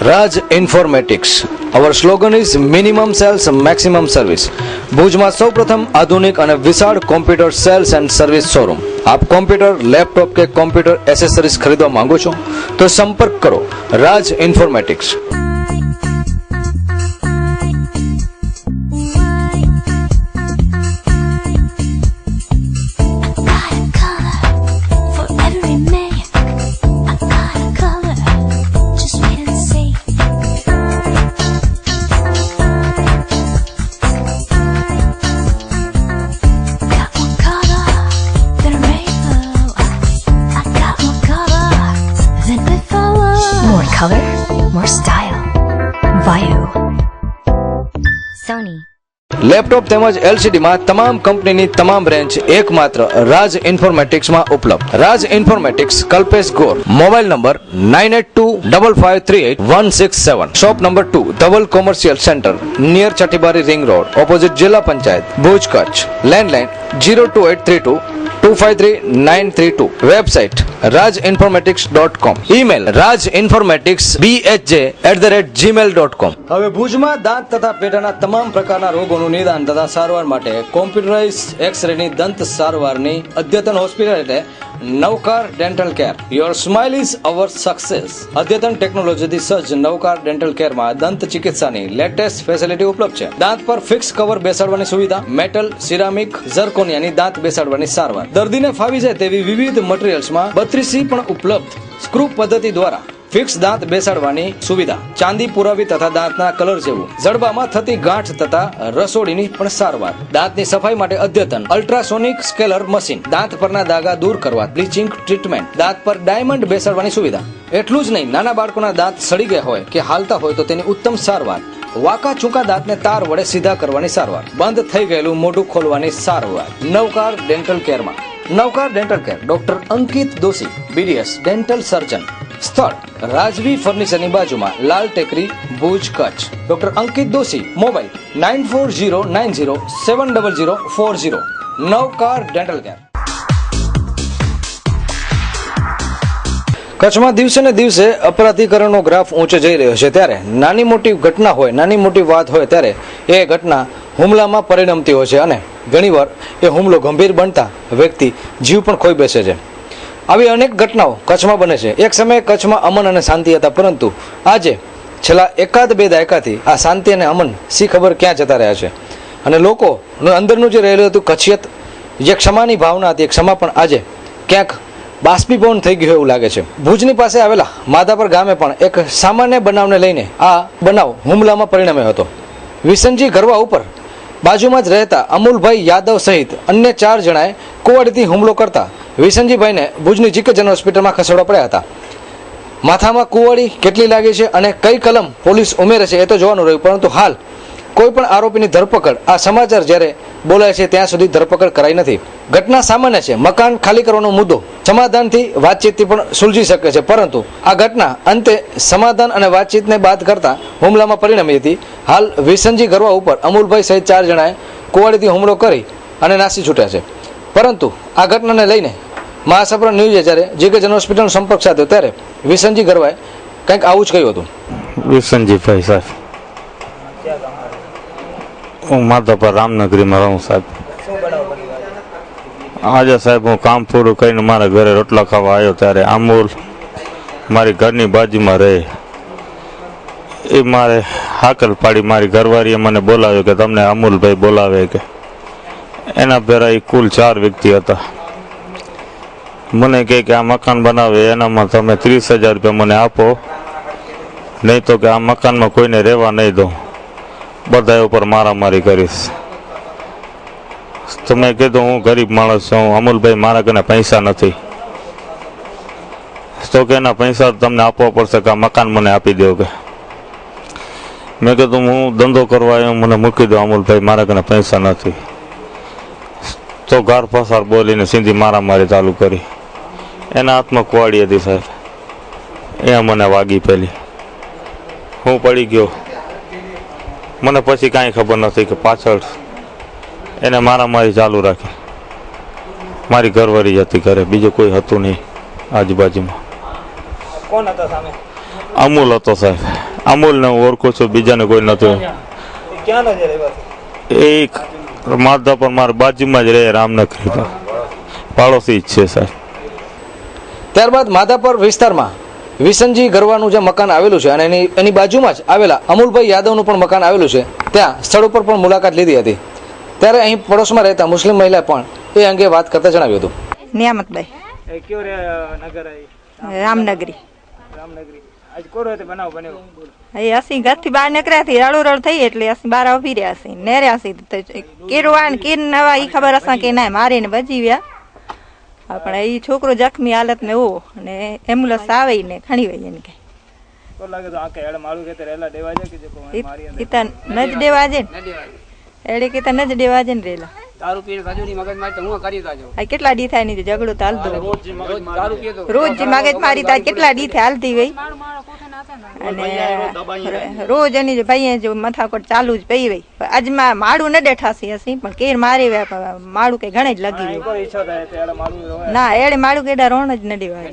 Raj Informatics. Our slogan is minimum sales, maximum service. ભુજમાં સૌપ્રથમ આધુનિક અને વિશાળ computer sales and service showroom. આપ કોમ્પ્યુટર, લેપટોપ કે કોમ્પ્યુટર એસેસરીઝ ખરીદવા માંગો છો તો સંપર્ક કરો Raj informatics. Color, more style. Vayu. Sony. Laptop તેમજ એલસીડી માં તમામ કંપનીની તમામ બ્રાન્ચ એકમાત્ર રાજ ઇન્ફોર્મેટિક્સમાં ઉપલબ્ધ. Raj informatics, Kalpesh Gor. Mobile number 9825538167. Shop number 2, Dhaval commercial centre, near Chatibari ring road, opposite જિલ્લા panchayat, Bhuj, Kutch. Landline 02832 253 932. Website rajinformatics.com. Email rajinformaticsbhj@gmail.com. હવે ભુજમાં દાંત તથા પેટાના તમામ પ્રકારના રોગોનું નિદાન તથા સારવાર માટે કોમ્પ્યુટરાઇઝ એક્સ-રેની દંત સારવારની અદ્યતન હોસ્પિટલ એટલે Navkar dental care. Your smile is our success. અદ્યતન ટેકનોલોજીથી સજ્જ નવકાર ડેન્ટલ કેરમાં દંત ચિકિત્સાની લેટેસ્ટ ફેસિલિટી ઉપલબ્ધ છે. દાંત પર ફિક્સ કવર બેસાડવાની સુવિધા, મેટલ, સિરામિક, ઝર્કોનિયાની દાંત બેસાડવાની સારવાર, દર્દીને ફાવી જાય તેવી વિવિધ મટીરીયલ્સમાં 32C પણ ઉપલબ્ધ. સ્ક્રૂ પદ્ધતિ દ્વારા ફિક્સ દાંત બેસાડવાની સુવિધા, ચાંદી પુરાવી તથા દાંતના કલર જેવું, જડબામાં થતી ગાંઠ તથા રસોડીની પણ સારવાર, દાંતની સફાઈ માટે અદ્યતન અલ્ટ્રાસોનિક સ્કેલર મશીન, દાંત પરના દાગા દૂર કરવા બ્લીચિંગ ટ્રીટમેન્ટ, દાંત પર ડાયમંડ બેસાડવાની સુવિધા. એટલું જ નહીં, નાના બાળકોના દાંત સડી ગયા હોય કે હાલતા હોય તો તેની ઉત્તમ સારવાર, વાંકા ચૂકા દાંતને તાર વડે સીધા કરવાની સારવાર, બંધ થઈ ગયેલું મોઢું ખોલવાની સારવાર. નવકાર ડેન્ટલ કેરમાં. નવકાર ડેન્ટલ કેર, ડોક્ટર અંકિત દોશી, BDS ડેન્ટલ સર્જન. સ્થળ રાજવી ફર્નિચરની બાજુમાં, લાલ ટેકરી, ભુજ, કચ્છ. ડોક્ટર અંકિત દોશી. મોબાઈલ 9409070040. નવકાર ડેન્ટલ કેર. કચ્છમાં દિવસે ને દિવસે અપરાધીકરણનો ગ્રાફ ઊંચો જઈ રહ્યો છે, ત્યારે નાની મોટી ઘટના હોય, નાની મોટી વાત હોય ત્યારે એ ઘટના હુમલામાં પરિણમતી હોય છે અને ઘણીવાર એ હુમલો ગંભીર બનતા વ્યક્તિ જીવ પણ ખોઈ બેસે છે. આવી અનેક ઘટનાઓ કચ્છમાં બને છે. એક સમયે કચ્છમાં અમન અને શાંતિ હતા, પરંતુ આજે છેલ્લા 1-2 દાયકાથી આ શાંતિ અને અમન સી ખબર ક્યાં જતા રહ્યા છે અને લોકોનું અંદરનું જે રહેલું હતું કચ્છિયત, જે ક્ષમાની ભાવના હતી, એ ક્ષમા પણ આજે ક્યાંક બાષ્પીભવન થઈ ગયું એવું લાગે છે. ભુજની પાસે આવેલા માધાપર ગામે પણ એક સામાન્ય બનાવને લઈને આ બનાવ હુમલામાં પરિણમ્યો હતો. વિસનજી ગરવા ઉપર બાજુમાં જ રહેતા અમુલભાઈ યાદવ સહિત અન્ય 4 જણાએ કુવાડીથી હુમલો કરતા વિસનજીભાઈને ભુજની જીકે જનરલ હોસ્પિટલમાં ખસેડવા પડ્યા હતા. માથામાં કુવાડી કેટલી લાગી છે અને કઈ કલમ પોલીસ ઉમેરે છે એ તો જોવાનું રહ્યું, પરંતુ હાલ કોઈ પણ આરોપીની ધરપકડ, આ સમાચાર જ્યારે બોલાય છે ત્યાં સુધી ધરપકડ કરાઈ નથી. ઘટના સામાન્ય છે. મકાન ખાલી કરવાનો મુદ્દો સમાધાનથી, વાતચીતથી પણ સુલઝી શકે છે, પરંતુ આ ઘટના અંતે સમાધાન અને વાતચીતને બાદ કરતા હુમલામાં પરિણમી હતી. હાલ વિસનજી ગરવા ઉપર અમુલભાઈ સહિત 4 જણાએ કુવાડીથી હુમલો કરી અને નાસી છૂટ્યા છે. પરંતુ આ ઘટનાને લઈને મહાસાપર ન્યૂઝે જ્યારે જીકે જનરલ હોસ્પિટલનો સંપર્ક સાધ્યો ત્યારે વિસનજી ગરવાએ કંઈક આવું જ કહ્યું હતું. વિસનજીભાઈ સાહેબ, હું માધાપર રામનગરીમાં રહું સાહેબ. આજે સાહેબ હું કામ પૂરું કરીને મારા ઘરે રોટલા ખાવા આવ્યો ત્યારે અમૂલ મારી ઘરની બાજુમાં રહે, એ મારે હાકલ પાડી મારી ઘરવાળીએ મને બોલાવ્યો કે તમને અમૂલભાઈ બોલાવે કે. એના પહેલાં એ કુલ 4 વ્યક્તિ હતા. મને કહે કે આ મકાન બનાવે એનામાં તમે 30,000 રૂપિયા મને આપો, નહીં તો કે આ મકાનમાં કોઈને રહેવા નહીં દઉં, બધા ઉપર મારામારી કરીશ. તો મેં કીધું હું ગરીબ માણસ છું, અમુલભાઈ મારા કને પૈસા નથી. તો કે એના પૈસા તમને આપવા પડશે કે આ મકાન મને આપી દો કે. મેં કીધું હું ધંધો કરવા આવ્યો, મને મૂકી દો અમુલભાઈ, મારા કને પૈસા નથી. તો ગાર ફસાર બોલીને સીધી મારામારી ચાલુ કરી. એના હાથમાં કુવાડી હતી સાહેબ, એ મને વાગી પેલી, હું પડી ગયો. મને પછી કાંઈ ખબર નથી કે પાછળ એને મારામારી ચાલુ રાખી. મારી ઘરવાળી હતી ઘરે, બીજું કોઈ હતું નહીં આજુબાજુમાં. કોણ હતા સામે? અમૂલ હતો સાહેબ, અમૂલને હું ઓળખું છું, બીજાને કોઈ નથી. ક્યાંનો છે રહેવાસી? એ માધાપર મારા બાજુમાં જ રહે, રામનગરી પાડોશી જ છે સાહેબ. ત્યારબાદ માધાપર વિસ્તારમાં વિસનજી ગરવાનું જે મકાન આવેલું છે અને એની બાજુમાં જ આવેલા અમૂલભાઈ યાદવનું પણ મકાન આવેલું છે, ત્યાં સ્થળ ઉપર પણ મુલાકાત લીધી હતી. ત્યારે અહીં પડોશમાં રહેતા મુસ્લિમ મહિલા પણ એ અંગે વાત કરતા જણાવ્યું હતું. નિયામતભાઈ કયો રે નગર રામનગરી. રામનગરી આજ કોરો તે બનાવ બન્યો. એ ਅਸੀਂ ઘરથી બહાર નીકળ્યા હતી, રળુરળ થઈ એટલે ਅਸੀਂ બહાર ઉભી રહ્યા છીએ, નેર્યા છીએ. કેરવાન કેર નવા ઈ ખબર હશે કે ના મારીને બચી ગયા. પણ એ છોકરો જખમી હાલત ને એવો, અને એમ્બ્યુલન્સ આવે ને ખણી વઈ એને કે તો લાગે તો આકે એડ માળું કેતે રેલા દેવા છે કે જે કોઈ મારી ઈ તો નજ દેવા છે એડે કે નજ દેવા છે ને રેલા દારૂ પીને સાજુની મગજ મારી તો હું કરી તાજો આ કેટલા દી થાય ની ઝઘડો ચાલતો દારૂ પીએ તો રોજ મગજ મારી થાય કેટલા દી થાય હાલતી હોય, અને રોજ એની ભાઈ જો મથાકોટ ચાલુ જ પઈ વઈ. આજમાં માળું ન દેઠાસી હસી પણ કેર મારી માળું કઈ ઘણે જ લગી કોઈ ઈચ્છા થાય તે એડ માળું ના એડે માળું કેડા રોણ જ ન દેવાય.